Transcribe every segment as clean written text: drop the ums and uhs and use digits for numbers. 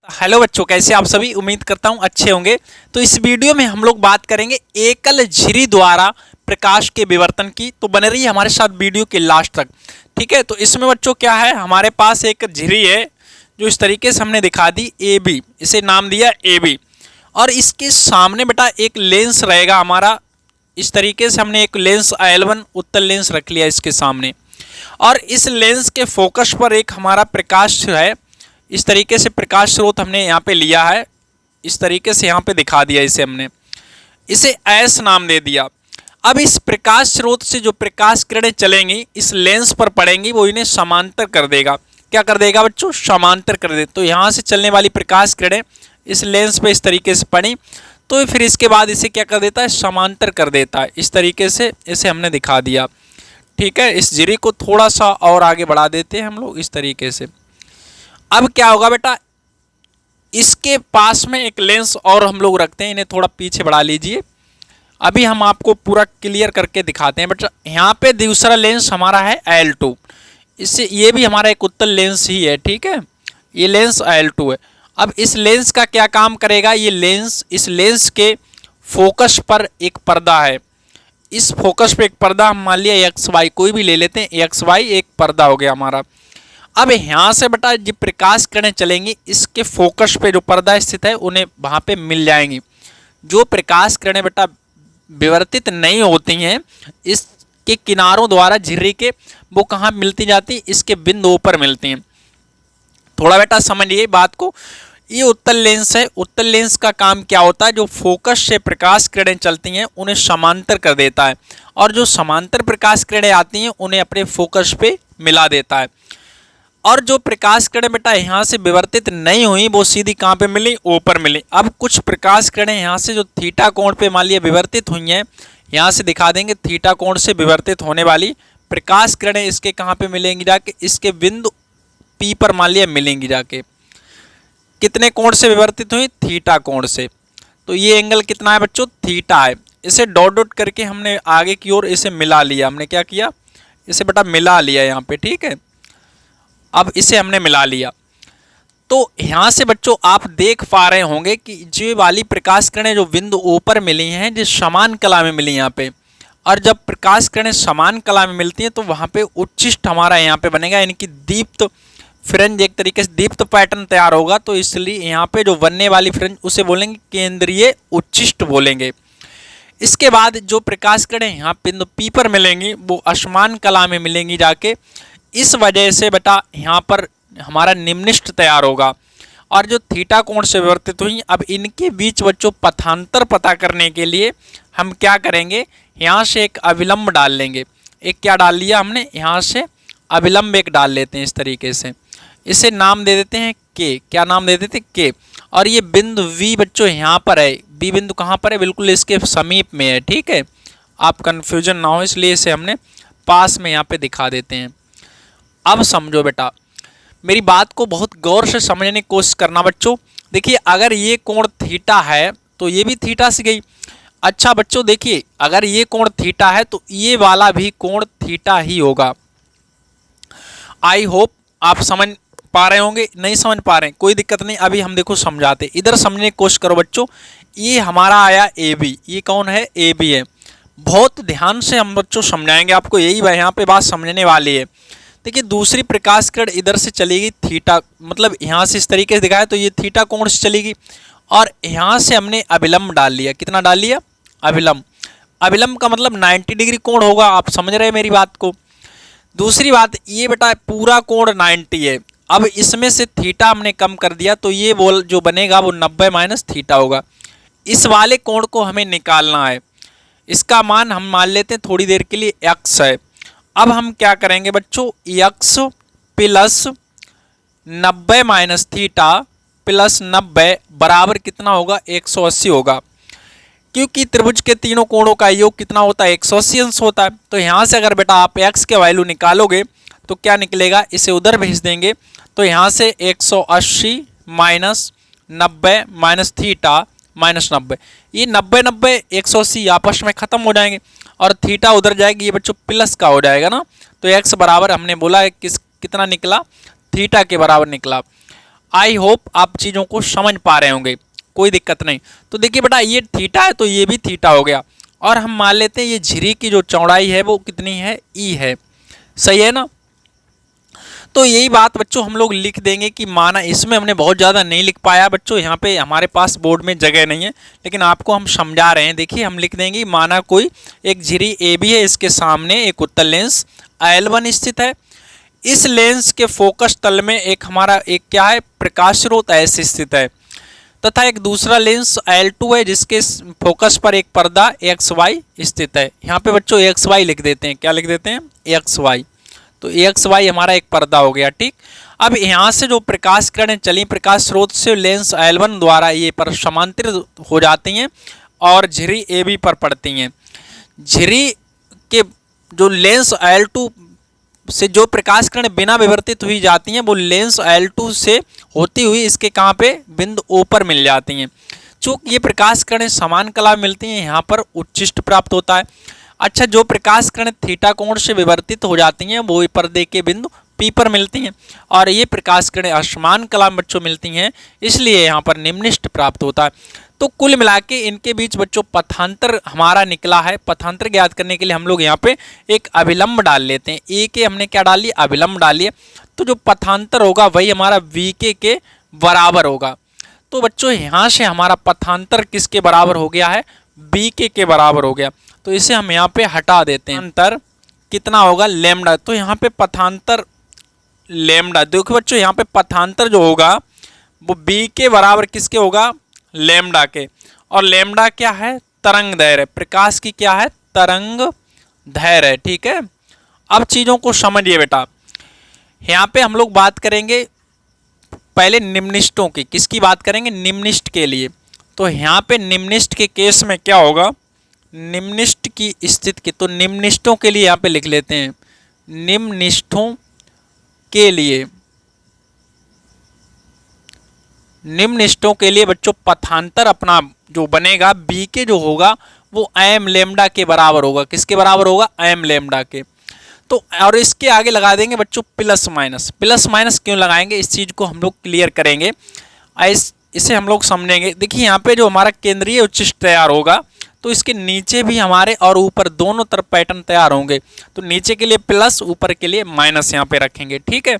Hello बच्चों, कैसे आप सभी। उम्मीद करता हूं अच्छे होंगे। तो इस वीडियो में हम लोग बात करेंगे एकल झिरी द्वारा प्रकाश के विवर्तन की। तो बने रहिए हमारे साथ वीडियो के लास्ट तक। ठीक है, तो इसमें बच्चों क्या है, हमारे पास एक झिरी है जो इस तरीके से हमने दिखा दी ए बी, इसे नाम दिया ए बी। और इसके सामने बेटा एक लेंस रहेगा हमारा। इस तरीके से हमने एक लेंस L1 उत्तल लेंस रख लिया इसके सामने, और इस लेंस के फोकस पर एक हमारा प्रकाश है। इस तरीके से प्रकाश स्रोत हमने यहाँ पे लिया है, इस तरीके से यहाँ पे दिखा दिया इसे हमने, इसे एस नाम दे दिया। अब इस प्रकाश स्रोत से जो प्रकाश किरणें चलेंगी इस लेंस पर पड़ेंगी, वो इन्हें समांतर कर देगा। क्या कर देगा बच्चों? समांतर कर दे। तो यहाँ से चलने वाली प्रकाश किरणें इस लेंस पे इस तरीके से पड़ी, तो फिर इसके बाद इसे क्या कर देता है? समांतर कर देता है। इस तरीके से इसे हमने दिखा दिया। ठीक है, इस झिरी को थोड़ा सा और आगे बढ़ा देते हैं हम लोग इस तरीके से। अब क्या होगा बेटा, इसके पास में एक लेंस और हम लोग रखते हैं, इन्हें थोड़ा पीछे बढ़ा लीजिए। अभी हम आपको पूरा क्लियर करके दिखाते हैं बेटा। यहाँ पे दूसरा लेंस हमारा है L2, इससे ये भी हमारा एक उत्तल लेंस ही है। ठीक है, ये लेंस L2 है। अब इस लेंस का क्या काम करेगा? ये लेंस, इस लेंस के फोकस पर एक पर्दा है। इस फोकस पे एक पर्दा हम मान लिया XY, कोई भी ले लेते हैं, XY एक पर्दा हो गया हमारा। अब यहाँ से बेटा जब प्रकाश किरणें चलेंगी इसके फोकस पे जो पर्दा स्थित है उन्हें वहाँ पे मिल जाएंगी। जो प्रकाश किरणें बेटा विवर्तित नहीं होती हैं इसके किनारों द्वारा झिर्री के, वो कहाँ मिलती जाती? इसके बिंदुओं पर मिलती हैं। थोड़ा बेटा समझिए बात को। ये उत्तल लेंस है। उत्तल लेंस का काम क्या होता है? जो फोकस से प्रकाश किरणें चलती हैं उन्हें समांतर कर देता है, और जो समांतर प्रकाश किरणें आती हैं उन्हें अपने फोकस पे मिला देता है। और जो प्रकाश किरणें बेटा यहाँ से विवर्तित नहीं हुई वो सीधी कहाँ पे मिली? ऊपर मिली। अब कुछ प्रकाश किरणें यहाँ से जो थीटा कोण पे मान लिया विवर्तित हुई हैं, यहाँ से दिखा देंगे थीटा कोण से विवर्तित होने वाली प्रकाश किरणें इसके कहाँ पे मिलेंगी? जाके इसके बिंदु P पर मान लिया मिलेंगी जाके। कितने कोण से विवर्तित हुई? थीटा कोण से। तो ये एंगल कितना है बच्चों? थीटा है। इसे डॉट डॉट करके हमने आगे की ओर इसे मिला लिया। हमने क्या किया? इसे बेटा मिला लिया यहाँ पे। ठीक है, अब इसे हमने मिला लिया। तो यहाँ से बच्चों आप देख पा रहे होंगे कि जो वाली प्रकाश किरणें जो बिंदु ऊपर मिली हैं जो समान कला में मिली यहाँ पे, और जब प्रकाश किरणें समान कला में मिलती हैं तो वहाँ पे उच्चिष्ट हमारा यहाँ पे बनेगा, यानी कि दीप्त फ्रिंज, एक तरीके से दीप्त पैटर्न तैयार होगा। तो इसलिए यहाँ पे जो बनने वाली फ्रिंज उसे बोलेंगे केंद्रीय उच्चिष्ट बोलेंगे। इसके बाद जो प्रकाश किरणें यहाँ बिंदु P पर मिलेंगी वो असमान कला में मिलेंगी जाके। इस वजह से बेटा यहाँ पर हमारा निम्निष्ट तैयार होगा। और जो थीटा कोण से विवर्तित हुई, अब इनके बीच बच्चों पथांतर पता करने के लिए हम क्या करेंगे? यहाँ से एक अविलंब डाल लेंगे। एक क्या डाल लिया हमने? यहाँ से अविलंब एक डाल लेते हैं इस तरीके से। इसे नाम दे देते हैं K। क्या नाम दे देते हैं? K। और ये बिंदु V बच्चों यहाँ पर है। B बिंदु कहाँ पर है? बिल्कुल इसके समीप में है। ठीक है, आप कन्फ्यूजन ना हो इसलिए इसे हमने पास में यहाँ पे दिखा देते हैं। अब समझो बेटा, मेरी बात को बहुत गौर से समझने की कोशिश करना बच्चों। देखिए, अगर ये कोण थीटा है तो ये भी थीटा से गई। अच्छा बच्चों देखिए, अगर ये कोण थीटा है तो ये वाला भी कोण थीटा ही होगा। आई होप आप समझ पा रहे होंगे। नहीं समझ पा रहे हैं कोई दिक्कत नहीं, अभी हम देखो समझाते। इधर समझने की कोशिश करो बच्चों। ये हमारा आया ए बी, ये कौन है? ए बी है। बहुत ध्यान से हम बच्चों समझाएंगे आपको, यही यहाँ पे बात समझने वाली है। देखिए, दूसरी प्रकाश किरण इधर से चलेगी थीटा, मतलब यहाँ से इस तरीके से दिखाया तो ये थीटा कोण से चलेगी, और यहाँ से हमने अविलंब डाल लिया। कितना डाल लिया? अविलंब। अविलंब का मतलब 90 डिग्री कोण होगा। आप समझ रहे हैं मेरी बात को? दूसरी बात, ये बेटा पूरा कोण 90 है। अब इसमें से थीटा हमने कम कर दिया तो ये बोल जो बनेगा वो 90 माइनस थीटा होगा। इस वाले कोण को हमें निकालना है। इसका मान हम मान लेते हैं थोड़ी देर के लिए x है। अब हम क्या करेंगे बच्चों? x plus 90 minus theta plus 90 बराबर कितना होगा? 180 होगा। क्योंकि त्रिभुज के तीनों कोणों का योग कितना होता है? 180 अंश होता है। तो यहाँ से अगर बेटा आप x के वैल्यू निकालोगे तो क्या निकलेगा? इसे उधर भेज देंगे तो यहाँ से 180 माइनस 90 माइनस थीटा माइनस 90, ये 90 90 180 आपस में खत्म हो जाएंगे, और थीटा उधर जाएगी, ये बच्चों प्लस का हो जाएगा ना। तो x बराबर हमने बोला है कितना निकला? थीटा के बराबर निकला। आई होप आप चीज़ों को समझ पा रहे होंगे, कोई दिक्कत नहीं। तो देखिए बेटा, ये थीटा है तो ये भी थीटा हो गया, और हम मान लेते हैं ये झिरी की जो चौड़ाई है वो कितनी है, ई है। सही है ना। तो यही बात बच्चों हम लोग लिख देंगे कि माना, इसमें हमने बहुत ज़्यादा नहीं लिख पाया बच्चों, यहाँ पे हमारे पास बोर्ड में जगह नहीं है, लेकिन आपको हम समझा रहे हैं। देखिए हम लिख देंगे, माना कोई एक झिरी ए बी है, इसके सामने एक उत्तल लेंस L1 स्थित है। इस लेंस के फोकस तल में एक हमारा एक क्या है, प्रकाश स्रोत S स्थित है, तथा एक दूसरा लेंस L2 है जिसके फोकस पर एक पर्दा XY स्थित है। यहाँ पे बच्चों XY लिख देते हैं, क्या लिख देते हैं, XY। तो XY हमारा एक पर्दा हो गया, ठीक। अब यहाँ से जो प्रकाश किरणें चली प्रकाश स्रोत से लेंस L1 द्वारा ये पर समांतरित हो जाती हैं और झिरी AB पर पड़ती हैं। झिरी के जो लेंस L2 से जो प्रकाश किरणें बिना विवर्तित हुई जाती हैं वो लेंस L2 से होती हुई इसके कहाँ पे, बिंदु O पर मिल जाती हैं। चूँकि ये प्रकाश किरणें समान कला मिलती हैं, यहाँ पर उच्चिष्ट प्राप्त होता है। अच्छा, जो प्रकाश किरणें थीटा कोण से विवर्तित हो जाती हैं वो पर्दे के बिंदु P पर मिलती हैं, और ये प्रकाश किरणें असमान कला में बच्चों मिलती हैं, इसलिए यहाँ पर निम्निष्ट प्राप्त होता है। तो कुल मिला के इनके बीच बच्चों पथांतर हमारा निकला है। पथांतर ज्ञात करने के लिए हम लोग यहाँ पे एक अभिलंब डाल लेते हैं। ए के हमने क्या डाल लिया, अभिलंब डाल लिया, तो जो पथांतर होगा वही हमारा वी के बराबर होगा। तो बच्चों यहाँ से हमारा पथांतर किसके बराबर हो गया है, बी के बराबर हो गया। तो इसे हम यहाँ पे हटा देते हैं। अंतर कितना होगा, लैम्डा। तो यहाँ पे पथांतर लैम्डा, देखो बच्चों यहाँ पे पथांतर जो होगा वो बी के बराबर किसके होगा, लैम्डा के। और लैम्डा क्या है, तरंग दैर्घ्य, प्रकाश की क्या है, तरंग दैर्घ्य, ठीक है। अब चीज़ों को समझिए बेटा, यहाँ पे हम लोग बात करेंगे पहले निम्निष्टों की। किसकी बात करेंगे, निम्निष्ट के लिए। तो यहाँ पे निम्निष्ट के केस में क्या होगा, निम्निष्ट की स्थिति की, तो निम्निष्टों के लिए यहाँ पे लिख लेते हैं, निम्निष्ठों के लिए, निम्निष्ठों के लिए बच्चों पथांतर अपना जो बनेगा बी के जो होगा वो एम लेमडा के बराबर होगा। किसके बराबर होगा, एम लेमडा के। तो और इसके आगे लगा देंगे बच्चों प्लस माइनस। प्लस माइनस क्यों लगाएंगे, इस चीज़ को हम लोग क्लियर करेंगे, इसे हम लोग समझेंगे। देखिए यहाँ पे जो हमारा केंद्रीय उच्चिष्ट तैयार होगा तो इसके नीचे भी हमारे और ऊपर दोनों तरफ पैटर्न तैयार होंगे। तो नीचे के लिए प्लस, ऊपर के लिए माइनस यहाँ पे रखेंगे, ठीक है।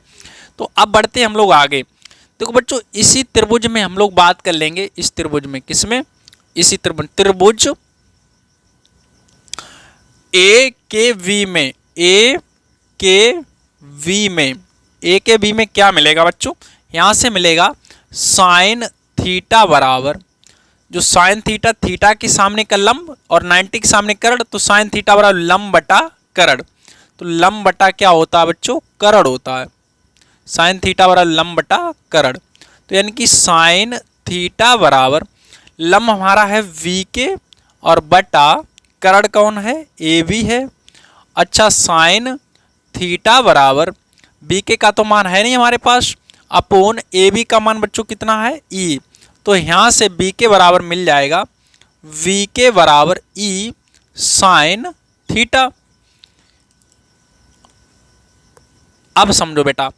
तो अब बढ़ते हैं हम लोग आगे। देखो बच्चों, इसी त्रिभुज में हम लोग बात कर लेंगे, इस त्रिभुज में, किसमें, इसी त्रिभुज ए के वी में, ए के वी में, ए के वी में क्या मिलेगा बच्चों, यहाँ से मिलेगा साइन थीटा बराबर, जो साइन थीटा, थीटा के सामने का लंब और 90 के सामने करण, तो साइन थीटा बराबर लंब बटा करण। तो लंब बटा क्या होता है बच्चों, करण होता है। साइन थीटा बराबर लंब बटा करण। तो यानी कि साइन थीटा बराबर लंब हमारा है वी के और बटा करण कौन है, ए बी है। अच्छा, साइन थीटा बराबर बी के का तो मान है नहीं हमारे पास, अपोन ए बी का मान बच्चों कितना है, ई। तो यहाँ से बी के बराबर मिल जाएगा वी के बराबर ई साइन थीटा। अब समझो बेटा,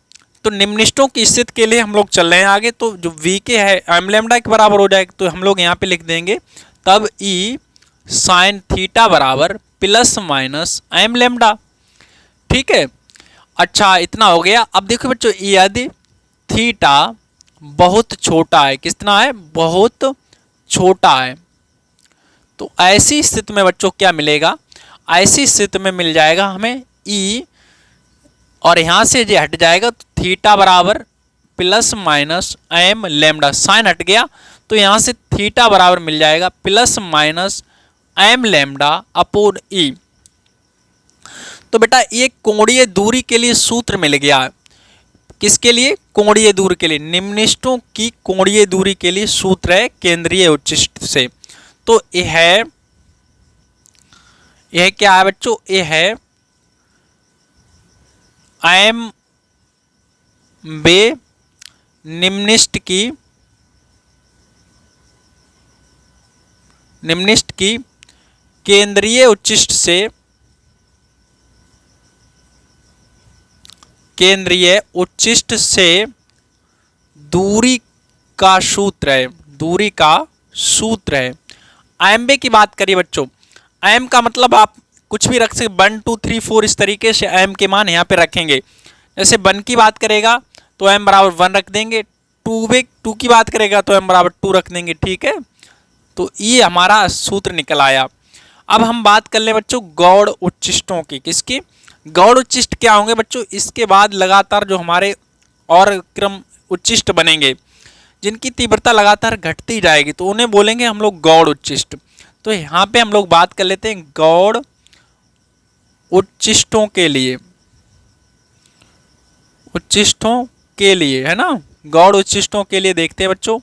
तो निम्निष्टों की स्थिति के लिए हम लोग चल रहे हैं आगे। तो जो वी के है एम लेमडा के बराबर हो जाएगा, तो हम लोग यहाँ पे लिख देंगे तब ई साइन थीटा बराबर प्लस माइनस एम लेमडा, ठीक है। अच्छा, इतना हो गया। अब देखो बच्चों, यदि थीटा बहुत छोटा है, कितना है, बहुत छोटा है, तो ऐसी स्थिति में बच्चों क्या मिलेगा, ऐसी स्थिति में मिल जाएगा हमें ई, और यहाँ से जो हट जाएगा तो थीटा बराबर plus minus M lambda, sine हट गया तो यहाँ से थीटा बराबर मिल जाएगा plus minus M lambda upon E. तो बेटा ये कोणीय दूरी के लिए सूत्र मिल गया है। किसके लिए, कोणीय दूरी के लिए, निम्निष्टों की कोणीय दूरी के लिए सूत्र है केंद्रीय उच्चिष्ट से। तो यह क्या है बच्चों, ये है एम बे निम्निष्ट की केंद्रीय उच्चिष्ट से दूरी का सूत्र है, दूरी का सूत्र है। आयम्बे की बात करिए बच्चों, एम का मतलब आप कुछ भी रख सकते, 1 2 3 4 इस तरीके से एम के मान यहाँ पे रखेंगे। जैसे 1 की बात करेगा तो एम बराबर 1 रख देंगे, 2 की बात करेगा तो एम बराबर 2 रख देंगे, ठीक है। तो ये हमारा सूत्र निकल आया। अब हम बात कर ले बच्चों गौड़ उच्चिष्टों की। किसकी? गौड़ उच्चिष्ट क्या होंगे बच्चों? इसके बाद लगातार जो हमारे और क्रम उच्चिष्ट बनेंगे जिनकी तीव्रता लगातार घटती जाएगी तो उन्हें बोलेंगे हम लोग गौड़ उच्चिष्ट। तो यहाँ पे हम लोग बात कर लेते हैं गौड़ उच्चिष्टों के लिए, उच्चिष्टों के लिए, है ना। गौड़ उच्चिष्टों के लिए देखते हैं बच्चों।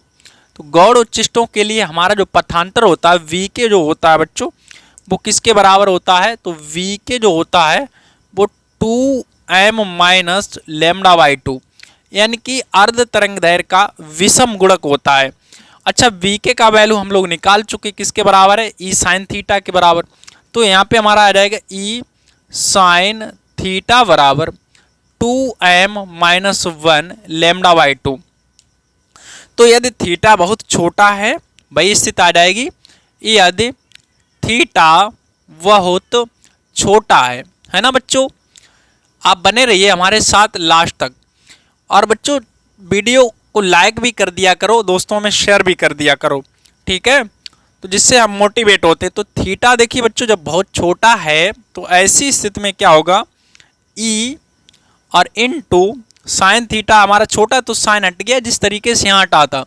तो गौड़ उच्चिष्टों के लिए हमारा जो पथांतर होता है वी के जो होता है बच्चों वो किसके बराबर होता है? तो वी के जो होता है वो 2m माइनस लेमडा बाई 2 यानी कि अर्ध तरंग दैर्घ्य का विषम गुणक होता है। अच्छा वी के का वैल्यू हम लोग निकाल चुके, किसके बराबर है? ई साइन थीटा के बराबर। तो यहाँ पे हमारा आ जाएगा ई साइन थीटा बराबर 2m माइनस 1 लेमडा बाई 2। तो यदि थीटा बहुत छोटा है वही स्थिति आ जाएगी, यदि थीटा बहुत छोटा है ना बच्चों। आप बने रहिए हमारे साथ लास्ट तक। और बच्चों वीडियो को लाइक भी कर दिया करो, दोस्तों में शेयर भी कर दिया करो, ठीक है, तो जिससे हम मोटिवेट होते। तो थीटा देखिए बच्चों जब बहुत छोटा है तो ऐसी स्थिति में क्या होगा? ई और इनटू साइन थीटा हमारा छोटा तो साइन हट गया जिस तरीके से यहाँ हटा था,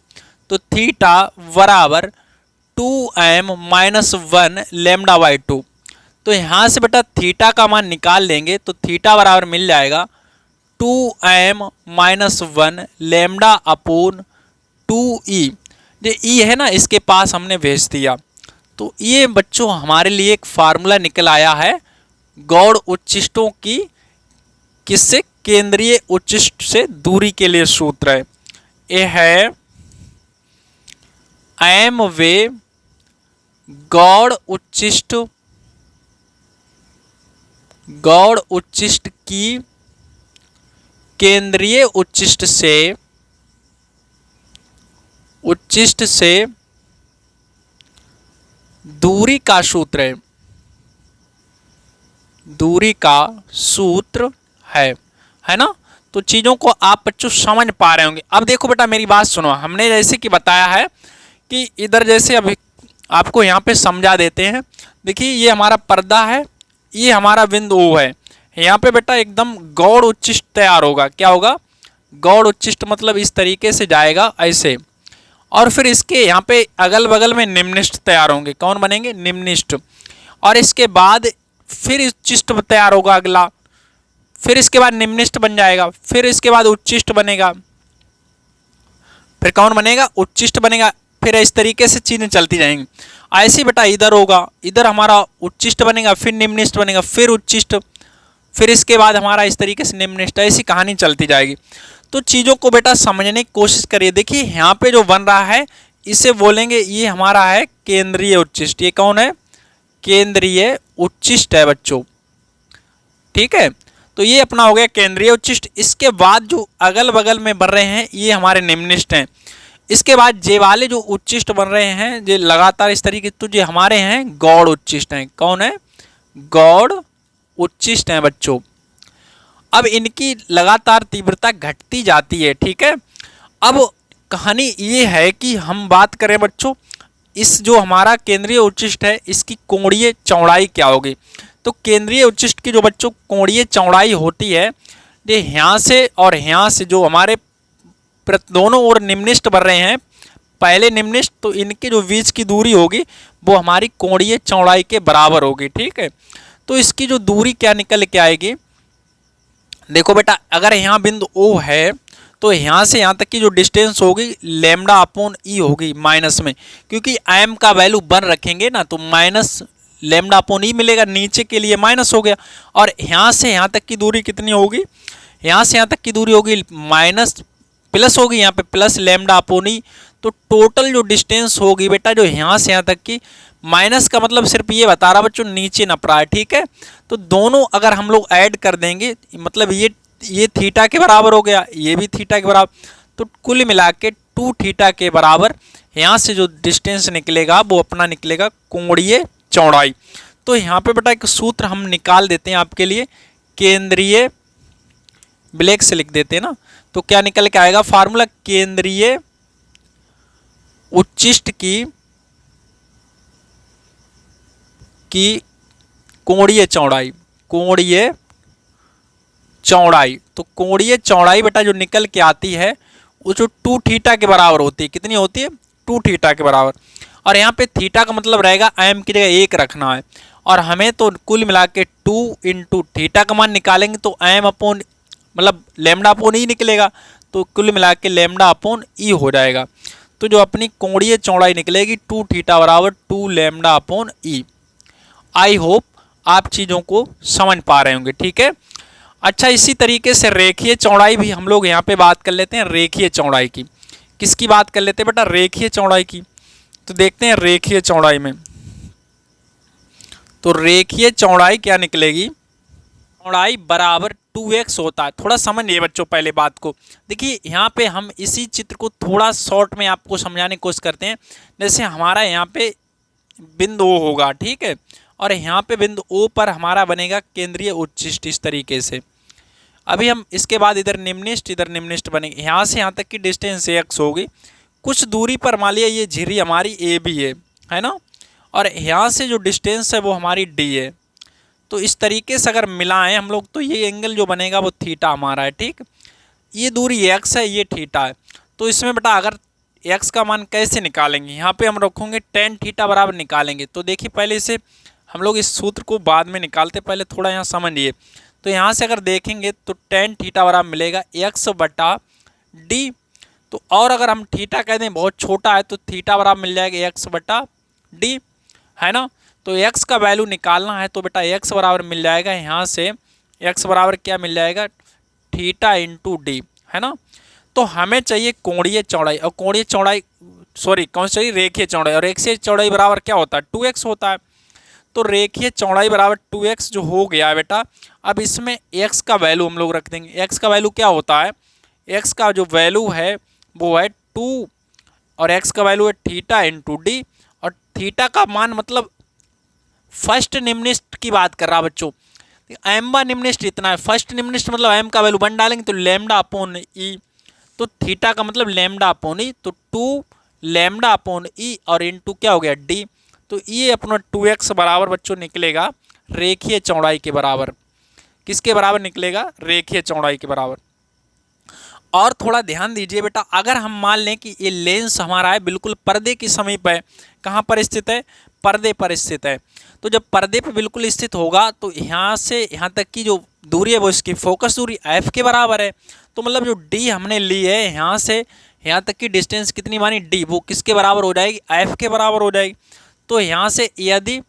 तो थीटा बराबर 2m माइनस 1 लेमडा बाई 2। तो यहाँ से बेटा थीटा का मान निकाल लेंगे तो थीटा बराबर मिल जाएगा 2m minus 1 lambda upon 2e। जो ई है ना इसके पास हमने भेज दिया। तो ये बच्चों हमारे लिए एक फार्मूला निकल आया है गौड़ उच्चिष्टों की, किससे? केंद्रीय उच्चिष्ट से दूरी के लिए सूत्र है। ये है एम वे गौड़ उच्चिष्ट, गौड़ उच्चिष्ट की केंद्रीय उच्चिष्ट से दूरी का सूत्र है, दूरी का सूत्र है ना। तो चीजों को आप बच्चों समझ पा रहे होंगे। अब देखो बेटा मेरी बात सुनो, हमने जैसे कि बताया है कि इधर जैसे अभी आपको यहाँ पे समझा देते हैं। देखिए ये हमारा पर्दा है, ये हमारा बिंदु O है। यहाँ पे बेटा एकदम गौड़ उच्चिष्ट तैयार होगा। क्या होगा? गौड़ उच्चिष्ट मतलब इस तरीके से जाएगा ऐसे, और फिर इसके यहाँ पे अगल बगल में निम्निष्ठ तैयार होंगे। कौन बनेंगे? निम्निष्ठ। और इसके बाद फिर उच्चिष्ट तैयार होगा अगला, फिर इसके बाद निम्निष्ठ बन जाएगा, फिर इसके बाद उच्चिष्ट बनेगा, फिर कौन बनेगा? उच्चिष्ट बनेगा। फिर इस तरीके से चीजें चलती जाएंगी। ऐसे बेटा इधर होगा, इधर हमारा उच्चिष्ट बनेगा, फिर निम्निष्ठ बनेगा, फिर उच्चिष्ट, फिर इसके बाद हमारा इस तरीके से निम्निष्ठ, ऐसी कहानी चलती जाएगी। तो चीज़ों को बेटा समझने की कोशिश करिए। देखिए यहाँ पे जो बन रहा है इसे बोलेंगे ये हमारा है केंद्रीय उच्चिष्ट। ये कौन है? केंद्रीय उच्चिष्ट है बच्चों, ठीक है। तो ये अपना हो गया केंद्रीय उच्चिष्ट। इसके बाद जो अगल बगल में बन रहे हैं ये हमारे निम्निष्ठ हैं। इसके बाद जे वाले जो उच्चिष्ट बन रहे हैं जो लगातार इस तरीके, तो ये हमारे हैं गौड़ उच्चिष्ट हैं। कौन है? गौड़ उच्चिष्ट हैं बच्चों। अब इनकी लगातार तीव्रता घटती जाती है, ठीक है। अब कहानी ये है कि हम बात करें बच्चों इस जो हमारा केंद्रीय उच्चिष्ट है इसकी कोणीय चौड़ाई क्या होगी। तो केंद्रीय उच्चिष्ट की जो बच्चों कोणीय चौड़ाई होती है ये यहाँ से और यहाँ से जो हमारे दोनों ओर निम्निष्ठ बन रहे हैं, पहले निम्निष्ठ, तो इनके जो बीच की दूरी होगी वो हमारी कोणीय चौड़ाई के बराबर होगी, ठीक है। तो इसकी जो दूरी क्या निकल के आएगी, देखो बेटा अगर यहाँ बिंदु O है तो यहाँ से यहाँ तक की जो डिस्टेंस होगी लेमडा अपॉन ई होगी माइनस में, क्योंकि एम का वैल्यू 1 रखेंगे ना तो माइनस लेमडा अपॉन ई मिलेगा, नीचे के लिए माइनस हो गया। और यहाँ से यहाँ तक की दूरी कितनी होगी? यहाँ से यहाँ तक की दूरी होगी माइनस प्लस होगी, यहाँ पे प्लस लेमडा अपॉन ई। तो टोटल जो डिस्टेंस होगी बेटा जो यहाँ से यहाँ तक की, माइनस का मतलब सिर्फ ये बता रहा बच्चों नीचे नप रहा है, ठीक है। तो दोनों अगर हम लोग ऐड कर देंगे मतलब ये थीटा के बराबर हो गया, ये भी थीटा के बराबर, तो कुल मिला के 2 थीटा के बराबर यहाँ से जो डिस्टेंस निकलेगा वो अपना निकलेगा कोणीय चौड़ाई। तो यहाँ पे बेटा एक सूत्र हम निकाल देते हैं आपके लिए, केंद्रीय ब्लैक से लिख देते हैं ना, तो क्या निकल के आएगा फार्मूला, केंद्रीय उच्चिष्ट की कोणीय चौड़ाई, कोणीय चौड़ाई। तो कोणीय चौड़ाई बेटा जो निकल के आती है वो जो 2 थीटा के बराबर होती है, कितनी होती है 2 थीटा के बराबर। और यहाँ पे थीटा का मतलब रहेगा एम की जगह 1 रखना है, और हमें तो कुल मिला के 2 इंटू थीटा का मान निकालेंगे तो एम अपॉन मतलब लेमडा अपॉन ई निकलेगा, तो कुल मिला के लेमडा अपॉन ई हो जाएगा। तो जो अपनी कोणीय चौड़ाई निकलेगी 2 थीटा बराबर 2 lambda upon E. I hope आप चीज़ों को समझ पा रहे होंगे, ठीक है। अच्छा, इसी तरीके से रेखीय चौड़ाई भी हम लोग यहाँ पे बात कर लेते हैं, रेखीय चौड़ाई की। किसकी बात कर लेते हैं बेटा, रेखीय चौड़ाई की। तो देखते हैं रेखीय चौड़ाई में, तो रेखीय चौड़ाई क्या निकलेगी, चौड़ाई बराबर 2x होता है। थोड़ा समझिए बच्चों पहले बात को। देखिए यहाँ पे हम इसी चित्र को थोड़ा शॉर्ट में आपको समझाने की कोशिश करते हैं। जैसे हमारा यहाँ पे बिंदु O होगा, ठीक है, और यहाँ पे बिंदु O पर हमारा बनेगा केंद्रीय उच्चिष्ट इस तरीके से। अभी हम इसके बाद इधर निम्निष्ट बनेंगे। यहाँ से यहाँ तक की डिस्टेंस x होगी। कुछ दूरी पर मान लिया ये झिरी हमारी AB है ना, और यहाँ से जो डिस्टेंस है वो हमारी D है। तो इस तरीके से अगर मिलाएं हम लोग तो ये एंगल जो बनेगा वो थीटा हमारा है, ठीक। ये दूरी x है, ये थीटा है। तो इसमें बेटा अगर x का मान कैसे निकालेंगे, यहाँ पे हम रखोगे tan थीटा बराबर निकालेंगे। तो देखिए पहले इसे हम लोग इस सूत्र को बाद में निकालते, पहले थोड़ा यहाँ समझिए। तो यहाँ से अगर देखेंगे तो tan थीटा बराबर मिलेगा x बटा d। तो और अगर हम थीटा कह दें बहुत छोटा है तो थीटा बराबर मिल जाएगा x बटा d, है ना। तो x का वैल्यू निकालना है तो बेटा x बराबर मिल जाएगा, यहाँ से x बराबर क्या मिल जाएगा, थीटा इंटू डी, है ना। तो हमें चाहिए कोणीय चौड़ाई, और कोणीय चौड़ाई कौन सी चाहिए, रेखीय चौड़ाई, और रेखीय चौड़ाई बराबर क्या होता है 2x होता है। तो रेखीय चौड़ाई बराबर 2x जो हो गया बेटा, अब इसमें x का वैल्यू हम लोग रख देंगे। x का वैल्यू क्या होता है, x का जो वैल्यू है वो है 2, और x का वैल्यू है थीटा इंटू डी, और थीटा का मान मतलब फर्स्ट निम्निष्ट की बात कर रहा बच्चों। एम बा निम्निष्ट इतना है, फर्स्ट निम्निष्ट मतलब एम का वैल्यू 1 डालेंगे तो लेमडा अपॉन ई, तो थीटा का मतलब लेमडा अपॉन ई, तो 2 लेमडा अपॉन ई और इनटू क्या हो गया डी। तो ये अपना 2x बराबर बच्चों निकलेगा रेखीय चौड़ाई के बराबर। किसके बराबर निकलेगा, रेखीय चौड़ाई के बराबर। और थोड़ा ध्यान दीजिए बेटा, अगर हम मान लें कि ये लेंस हमारा है बिल्कुल पर्दे के समीप है, कहाँ पर स्थित है, पर्दे पर स्थित है। तो जब पर्दे पर बिल्कुल स्थित होगा तो यहाँ से यहाँ तक की जो दूरी है वो इसकी फोकस दूरी f के बराबर है। तो मतलब जो d हमने ली है यहाँ से यहाँ तक की डिस्टेंस कितनी मानी d, वो किसके बराबर हो जाएगी, f के बराबर हो जाएगी। तो यहाँ से यदि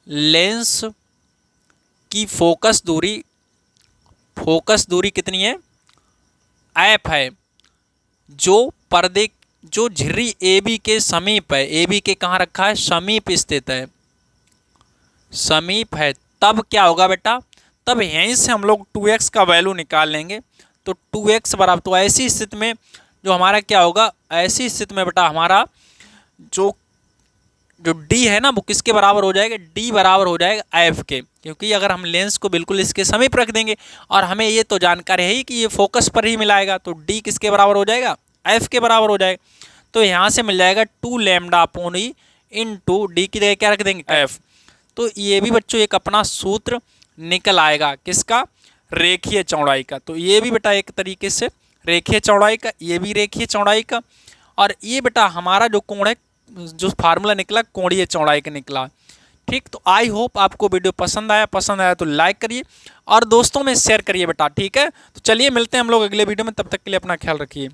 लेंस की फोकस दूरी कितनी है, f है, जो पर्दे जो झिर्री AB के समीप है, AB के कहाँ रखा है, समीप स्थित है, समीप है, तब क्या होगा बेटा, तब यहीं से हम लोग 2x का वैल्यू निकाल लेंगे। तो 2x बराबर, तो ऐसी स्थिति में जो हमारा क्या होगा, ऐसी स्थिति में बेटा हमारा जो d है ना वो किसके बराबर हो जाएगा, d बराबर हो जाएगा f के, क्योंकि अगर हम लेंस को बिल्कुल इसके समीप रख देंगे और हमें ये तो जानकारी है ही कि ये फोकस पर ही मिलाएगा, तो d किसके बराबर हो जाएगा, f के बराबर हो जाएगा। तो यहाँ से मिल जाएगा 2 lambda upon E into D की जगह क्या रख देंगे, f। तो ये भी बच्चों एक अपना सूत्र निकल आएगा, किसका, रेखीय चौड़ाई का। तो ये भी बेटा एक तरीके से रेखीय चौड़ाई का, ये भी रेखीय चौड़ाई का, और ये बेटा हमारा जो कोण है, जो फार्मूला निकला कोणीय चौड़ाई का निकला, ठीक। तो आई होप आपको वीडियो पसंद आया तो लाइक करिए और दोस्तों में शेयर करिए बेटा, ठीक है। तो चलिए मिलते हैं हम लोग अगले वीडियो में, तब तक के लिए अपना ख्याल रखिए।